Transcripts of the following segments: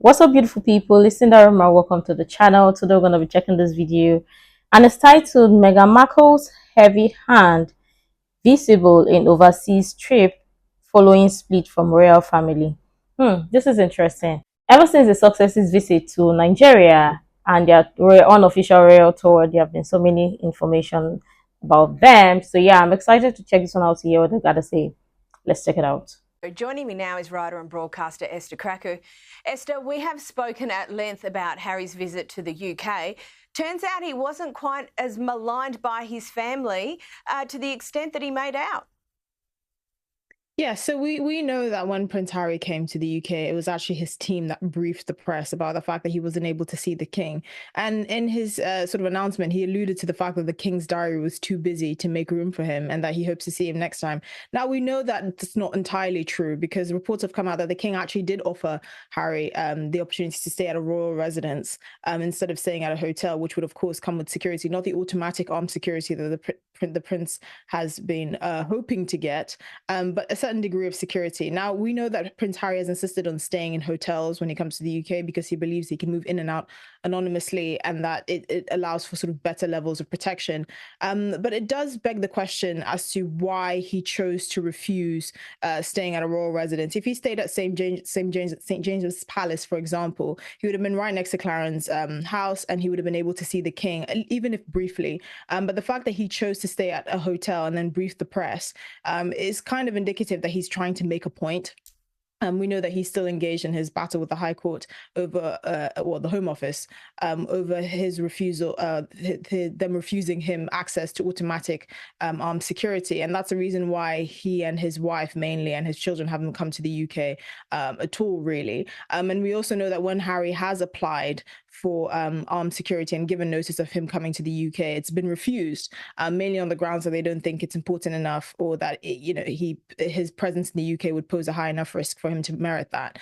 What's up, beautiful people? It's Sindafam. Welcome to the channel. Today we're going to be checking this video, and it's titled Meghan Markle's Heavy Hand Visible in Overseas Trip Following Split from Royal Family. This is interesting. Ever since the successive visit to Nigeria and their unofficial royal tour, there have been so many information about them. So yeah, I'm excited to check this one out to hear what they got to say. Let's check it out. Joining me now is writer and broadcaster Esther Kraku. Esther, we have spoken at length about Harry's visit to the UK. Turns out he wasn't quite as maligned by his family to the extent that he made out. Yeah, so we know that when Prince Harry came to the UK, it was actually his team that briefed the press about the fact that he wasn't able to see the king. And in his sort of announcement, he alluded to the fact that the king's diary was too busy to make room for him and that he hopes to see him next time. Now, we know that it's not entirely true because reports have come out that the king actually did offer Harry the opportunity to stay at a royal residence instead of staying at a hotel, which would, of course, come with security, not the automatic armed security that the prince has been hoping to get, but a certain degree of security. Now, we know that Prince Harry has insisted on staying in hotels when he comes to the UK because he believes he can move in and out anonymously and that it allows for sort of better levels of protection. But it does beg the question as to why he chose to refuse staying at a royal residence. If he stayed at St. James's Palace, for example, he would have been right next to Clarence house and he would have been able to see the king, even if briefly. But the fact that he chose to stay at a hotel and then brief the press is kind of indicative that he's trying to make a point. We know that he's still engaged in his battle with the High Court over, the Home Office, over his refusal, them refusing him access to automatic armed security. And that's the reason why he and his wife mainly and his children haven't come to the UK at all, really. And we also know that when Harry has applied for armed security and given notice of him coming to the UK, it's been refused, mainly on the grounds that they don't think it's important enough or that his presence in the UK would pose a high enough risk for him to merit that.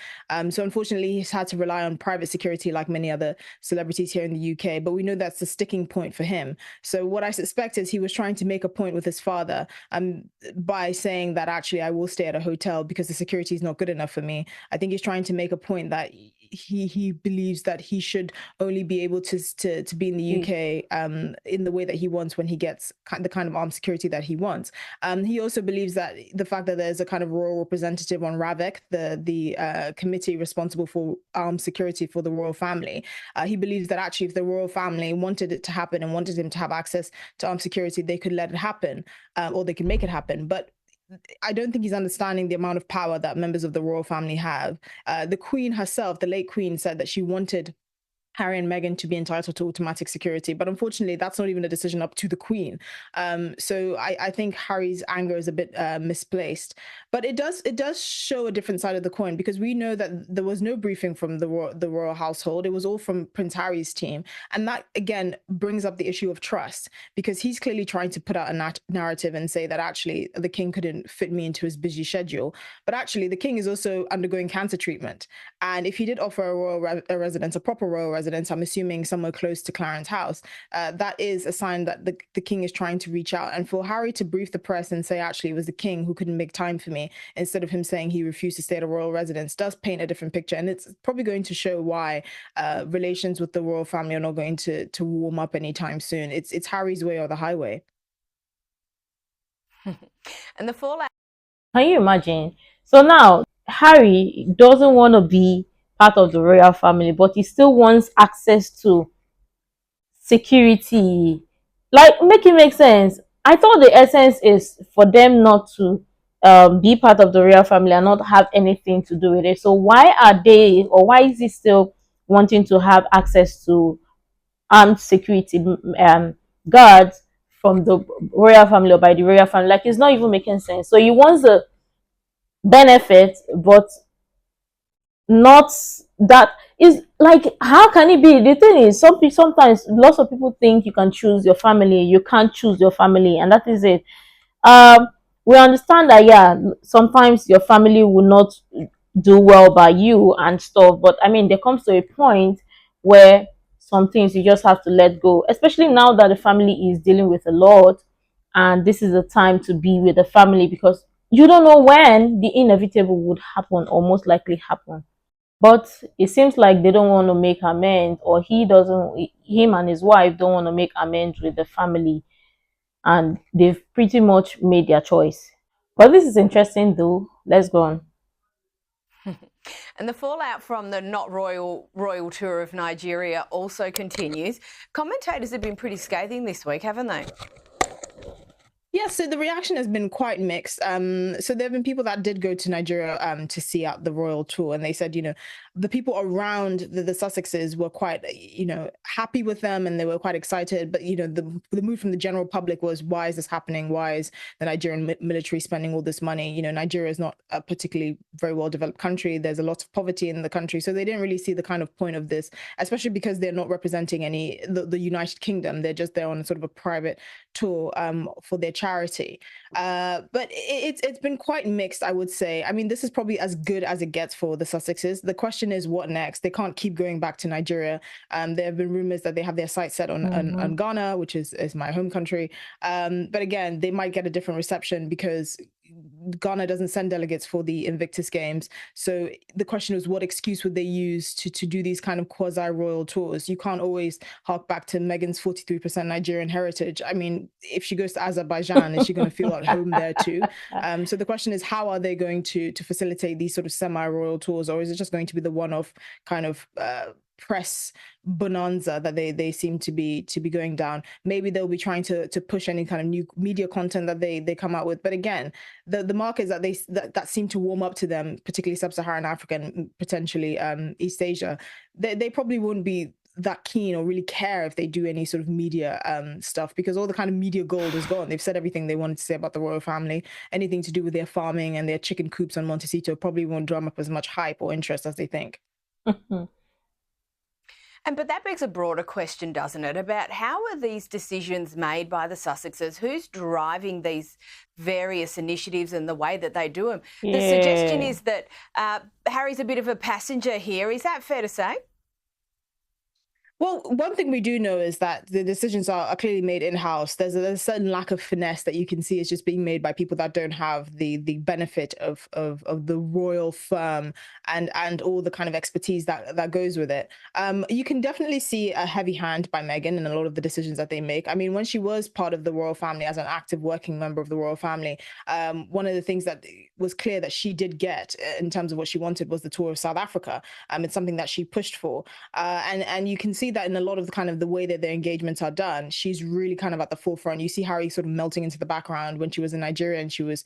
So unfortunately, he's had to rely on private security like many other celebrities here in the UK, but we know that's the sticking point for him. So what I suspect is he was trying to make a point with his father by saying that actually I will stay at a hotel because the security is not good enough for me. I think he's trying to make a point that he believes that he should only be able to be in the UK in the way that he wants when he gets the kind of armed security that he wants. He also believes that the fact that there's a kind of royal representative on RAVEC, the committee responsible for armed security for the royal family, he believes that actually if the royal family wanted it to happen and wanted him to have access to armed security, they could let it happen or they could make it happen. But I don't think he's understanding the amount of power that members of the royal family have. The Queen herself, the late Queen, said that she wanted Harry and Meghan to be entitled to automatic security, but unfortunately that's not even a decision up to the Queen. So I think Harry's anger is a bit misplaced, but it does show a different side of the coin because we know that there was no briefing from the royal household. It was all from Prince Harry's team, and that again brings up the issue of trust because he's clearly trying to put out a narrative and say that actually the king couldn't fit me into his busy schedule, but actually the king is also undergoing cancer treatment, and if he did offer a royal residence, a proper royal residence, I'm assuming somewhere close to Clarence house, that is a sign that the king is trying to reach out. And for Harry to brief the press and say actually it was the king who couldn't make time for me instead of him saying he refused to stay at a royal residence does paint a different picture, and it's probably going to show why relations with the royal family are not going to warm up anytime soon. It's Harry's way or the highway. And the fallout. Can you imagine? So now Harry doesn't want to be part of the royal family, but he still wants access to security. Like, make it make sense. I thought the essence is for them not to be part of the royal family and not have anything to do with it. So why are they, or why is he still wanting to have access to armed security guards from the royal family or by the royal family? Like, it's not even making sense. So he wants the benefit, but not that is like, how can it be? The thing is, sometimes lots of people think you can choose your family. You can't choose your family, and that is it. We understand that, yeah, sometimes your family will not do well by you and stuff, but I mean, there comes to a point where some things you just have to let go, especially now that the family is dealing with a lot, and this is the time to be with the family because you don't know when the inevitable would happen or most likely happen. But it seems like they don't want to make amends, or him and his wife don't want to make amends with the family, and they've pretty much made their choice. But this is interesting though. Let's go on. And the fallout from the not royal tour of Nigeria also continues. Commentators have been pretty scathing this week, haven't they? Yeah, so the reaction has been quite mixed. So there have been people that did go to Nigeria to see out the royal tour, and they said, the people around the Sussexes were quite, happy with them, and they were quite excited. But the mood from the general public was, why is this happening? Why is the Nigerian military spending all this money? Nigeria is not a particularly very well developed country. There's a lot of poverty in the country, so they didn't really see the kind of point of this, especially because they're not representing the United Kingdom. They're just there on sort of a private tour for their charity. But it's been quite mixed, I would say. I mean, this is probably as good as it gets for the Sussexes. The question is, what next? They can't keep going back to Nigeria. There have been rumors that they have their sights set on Ghana, which is my home country. But again, they might get a different reception because Ghana doesn't send delegates for the Invictus Games. So the question is, what excuse would they use to do these kind of quasi-royal tours? You can't always hark back to Meghan's 43% Nigerian heritage. I mean, if she goes to Azerbaijan, is she going to feel at home there too? So the question is, how are they going to facilitate these sort of semi-royal tours, or is it just going to be the one-off kind of press bonanza that they seem to be going down? Maybe they'll be trying to push any kind of new media content that they come out with. But again, the markets that seem to warm up to them, particularly sub-Saharan Africa and potentially East Asia, they probably wouldn't be that keen or really care if they do any sort of media stuff, because all the kind of media gold is gone. They've said everything they wanted to say about the royal family. Anything to do with their farming and their chicken coops on Montecito probably won't drum up as much hype or interest as they think. But that begs a broader question, doesn't it, about how are these decisions made by the Sussexes? Who's driving these various initiatives and the way that they do them? Yeah. The suggestion is that Harry's a bit of a passenger here. Is that fair to say? Well, one thing we do know is that the decisions are clearly made in-house. There's a certain lack of finesse that you can see is just being made by people that don't have the benefit of the royal firm and all the kind of expertise that goes with it. You can definitely see a heavy hand by Meghan in a lot of the decisions that they make. I mean, when she was part of the royal family as an active working member of the royal family, one of the things that was clear that she did get in terms of what she wanted was the tour of South Africa. It's something that she pushed for, and you can see that in a lot of the kind of the way that their engagements are done. She's really kind of at the forefront. You see Harry sort of melting into the background when she was in Nigeria, and she was,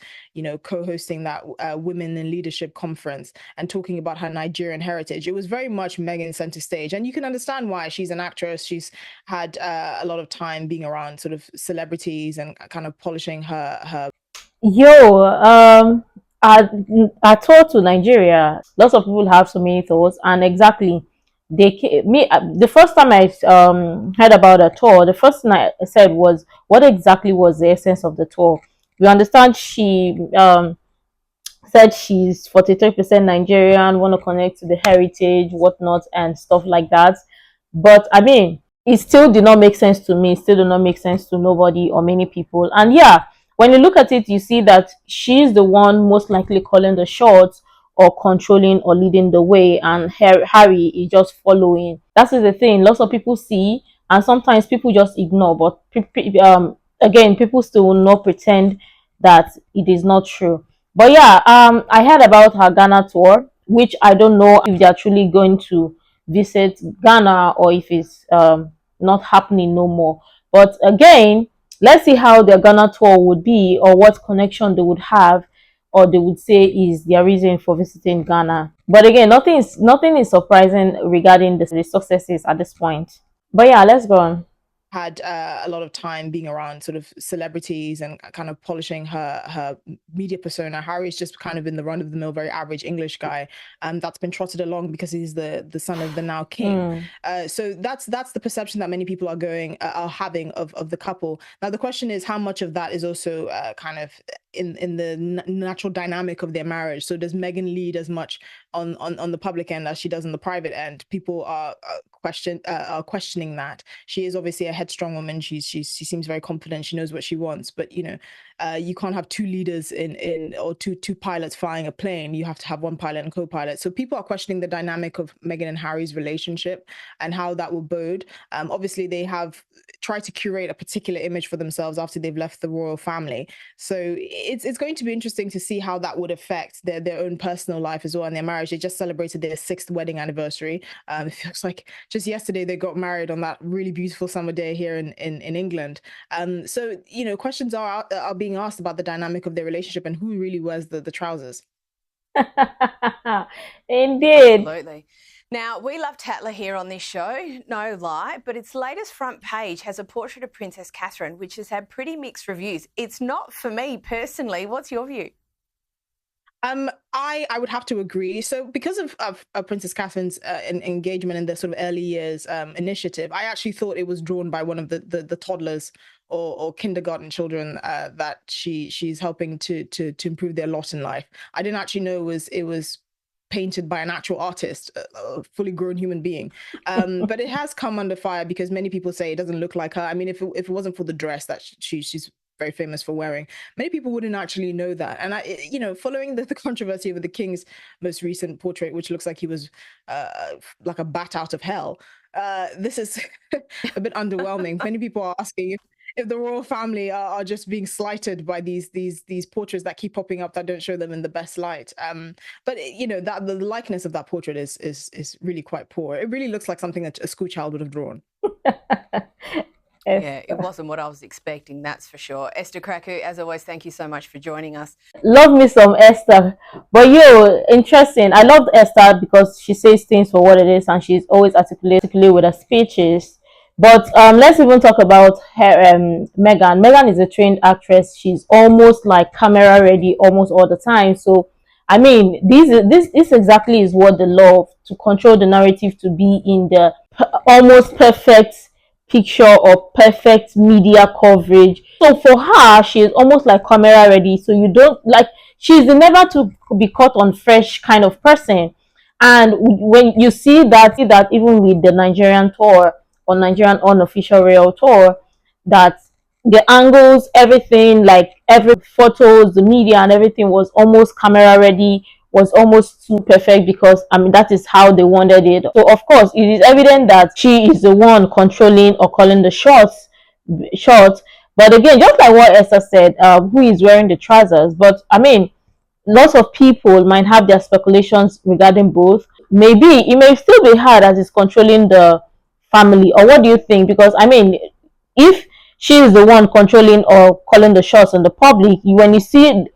co-hosting that Women in Leadership conference and talking about her Nigerian heritage. It was very much Meghan center stage, and you can understand why. She's an actress. She's had a lot of time being around sort of celebrities and kind of polishing her. I tour to Nigeria. Lots of people have so many thoughts, and exactly, the first time I heard about a tour, the first thing I said was, what exactly was the essence of the tour? We understand she said she's 43% Nigerian, want to connect to the heritage, whatnot, and stuff like that. But I mean, it still did not make sense to me. It still did not make sense to nobody or many people. And yeah, when you look at it, you see that she's the one most likely calling the shots or controlling or leading the way, and Harry is just following. That is the thing. Lots of people see, and sometimes people just ignore. But again, people still will not pretend that it is not true. But yeah, I heard about her Ghana tour, which I don't know if they're truly going to visit Ghana or if it's not happening no more. But again, let's see how their Ghana tour would be, or what connection they would have, or they would say is their reason for visiting Ghana. But again, nothing is surprising regarding the successes at this point. But yeah, let's go on. Had a lot of time being around sort of celebrities and kind of polishing her media persona. Harry's just kind of been the run-of-the-mill, very average English guy that's been trotted along because he's the son of the now king. So that's the perception that many people are having of the couple. Now the question is, how much of that is also kind of in the natural dynamic of their marriage? So does Meghan lead as much on the public end as she does on the private end. People are questioning that. She is obviously a headstrong woman. She seems very confident. She knows what she wants. But you can't have two leaders or two pilots flying a plane. You have to have one pilot and co-pilot. So people are questioning the dynamic of Meghan and Harry's relationship and how that will bode. Obviously, they have tried to curate a particular image for themselves after they've left the royal family. So it's going to be interesting to see how that would affect their own personal life as well and their marriage. They just celebrated their 6th wedding anniversary. It feels like just yesterday they got married on that really beautiful summer day here in England. So questions are being asked about the dynamic of their relationship and who really wears the trousers. Indeed. Absolutely. Now, we love Tatler here on this show, no lie, but its latest front page has a portrait of Princess Catherine, which has had pretty mixed reviews. It's not for me personally. What's your view? I would have to agree. So because of Princess Catherine's engagement in the sort of early years initiative, I actually thought it was drawn by one of the toddlers or kindergarten children that she's helping to improve their lot in life. I didn't actually know it was painted by an actual artist, a fully grown human being. But it has come under fire because many people say it doesn't look like her. I mean, if it wasn't for the dress that she's very famous for wearing, many people wouldn't actually know that. And following the controversy over the king's most recent portrait, which looks like he was like a bat out of hell, this is a bit underwhelming. Many people are asking if the royal family are just being slighted by these portraits that keep popping up that don't show them in the best light. But that the likeness of that portrait is really quite poor. It really looks like something that a school child would have drawn. Yeah, it wasn't what I was expecting, that's for sure. Esther Kraku, as always, thank you so much for joining us. Love me some Esther. But interesting. I love Esther because she says things for what it is and she's always articulate with her speeches. But let's even talk about her, Meghan. Meghan is a trained actress. She's almost like camera ready almost all the time. So, I mean, this exactly is what they love, to control the narrative, to be in the almost perfect picture or perfect media coverage. So for her, she is almost like camera ready. So you don't she's the never to be caught on fresh kind of person. And when you see that even with the Nigerian tour or Nigerian unofficial royal tour, that the angles, everything, like every photos, the media and everything was almost camera ready, was almost too perfect, because I mean that is how they wanted it. So of course it is evident that she is the one controlling or calling the shots. But again, just like what Esther said, who is wearing the trousers? But I mean, lots of people might have their speculations regarding both. Maybe it may still be her that is controlling the family, or what do you think? Because I mean, if she is the one controlling or calling the shots on the public, when you see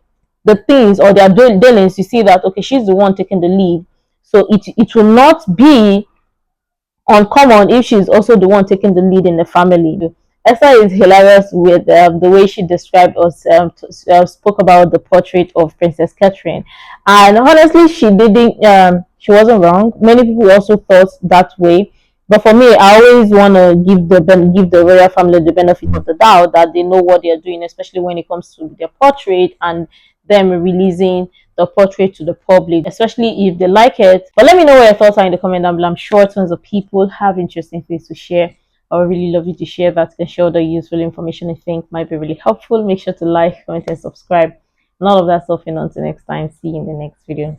the things or their dealings, you see that okay, she's the one taking the lead. So it will not be uncommon if she's also the one taking the lead in the family. Esther is hilarious with the way she described or spoke about the portrait of Princess Catherine, and honestly, she didn't. She wasn't wrong. Many people also thought that way, but for me, I always want to give the royal family the benefit of the doubt, that they know what they are doing, especially when it comes to their portrait and them releasing the portrait to the public, especially if they like it. But let me know what your thoughts are in the comment down below. I'm sure tons of people have interesting things to share. I would really love you to share that and share the useful information you think might be really helpful. Make sure to like, comment, and subscribe. And all of that stuff. And until next time, see you in the next video.